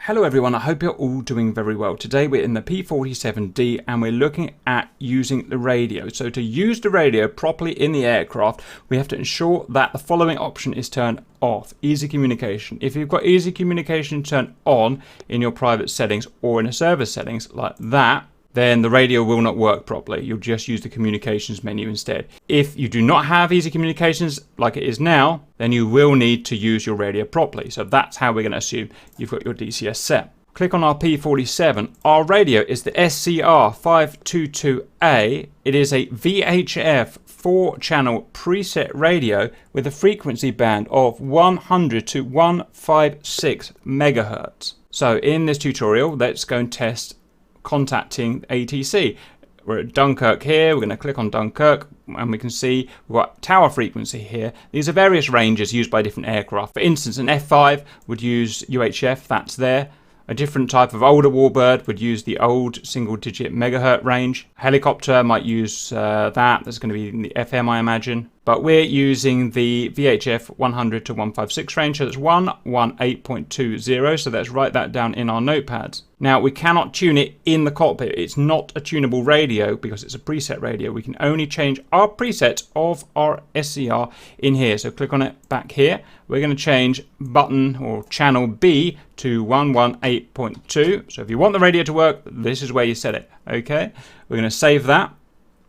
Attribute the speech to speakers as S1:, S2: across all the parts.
S1: Hello everyone, I hope you're all doing very well. Today we're in the P-47D and we're looking at using the radio. So to use the radio properly in the aircraft, we have to ensure that the following option is turned off. Easy communication. If you've got easy communication turned on in your private settings or in a service settings like that, then the radio will not work properly. You'll just use the communications menu instead. If you do not have easy communications like it is now, then you will need to use your radio properly. So that's how we're going to assume you've got your DCS set. Click on our P-47. Our radio is the SCR-522-A. It is a VHF 4-channel preset radio with a frequency band of 100 to 156 megahertz. So in this tutorial, let's go and test contacting ATC. We're at Dunkirk here. We're going to click on Dunkirk and we can see we've got tower frequency here. These are various ranges used by different aircraft. For instance, an F5 would use UHF, that's there. A different type of older warbird would use the old single-digit megahertz range. A helicopter might use that's going to be in the FM, I imagine. But we're using the VHF 100 to 156 range, so that's 118.20, so let's write that down in our notepads. Now, we cannot tune it in the cockpit. It's not a tunable radio because it's a preset radio. We can only change our presets of our SCR in here. So click on it back here. We're going to change button or channel B to 118.2. So if you want the radio to work, this is where you set it. Okay, we're going to save that.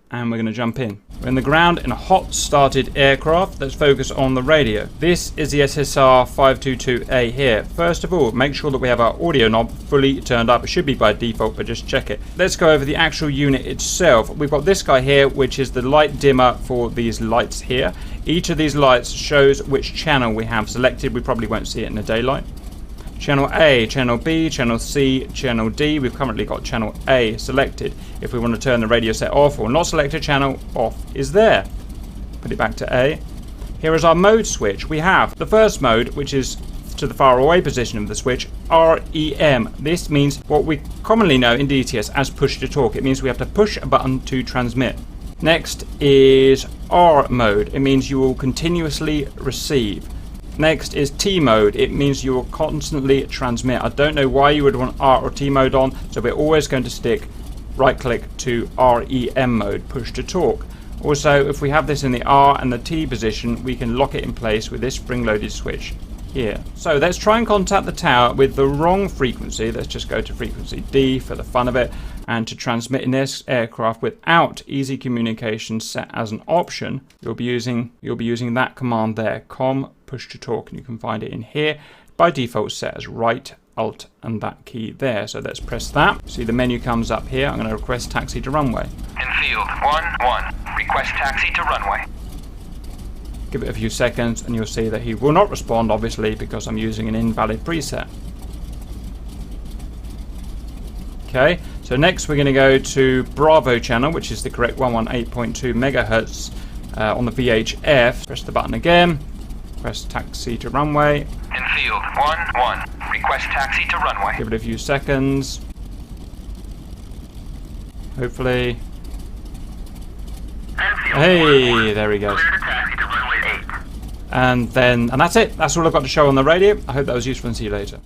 S1: And we're going to jump in. We're in the ground in a hot started aircraft. Let's focus on the radio. This is the SCR-522-A here. First of all, make sure that we have our audio knob fully turned up. It should be by default, but just check it. Let's go over the actual unit itself. We've got this guy here, which is the light dimmer for these lights here. Each of these lights shows which channel we have selected. We probably won't see it in the daylight. Channel A, Channel B, Channel C, Channel D. We've currently got Channel A selected. If we want to turn the radio set off or not select a channel, off is there. Put it back to A. Here is our mode switch. We have the first mode, which is to the far away position of the switch, REM. This means what we commonly know in DCS as push to talk. It means we have to push a button to transmit. Next is R mode. It means you will continuously receive. Next is T mode. It means you will constantly transmit. I don't know why you would want R or T mode on, so we're always going to stick right click to REM mode, push to talk. Also, if we have this in the R and the T position, we can lock it in place with this spring-loaded switch here. So let's try and contact the tower with the wrong frequency. Let's just go to frequency D for the fun of it. And to transmit in this aircraft without easy communication set as an option, you'll be using that command there, com push to talk, and you can find it in here. By default set as right, alt, and that key there. So let's press that. See the menu comes up here. I'm going to request taxi to runway.
S2: In field 1-1, request taxi to runway.
S1: Give it a few seconds and you'll see that he will not respond, obviously, because I'm using an invalid preset. Okay, so next we're going to go to Bravo channel, which is the correct 118.2 megahertz on the VHF. Press the button again. Press taxi to runway.
S2: In field 1-1, request taxi to runway.
S1: Give it a few seconds. Hopefully. Hey, there he goes. And that's it. That's all I've got to show on the radio. I hope that was useful and see you later.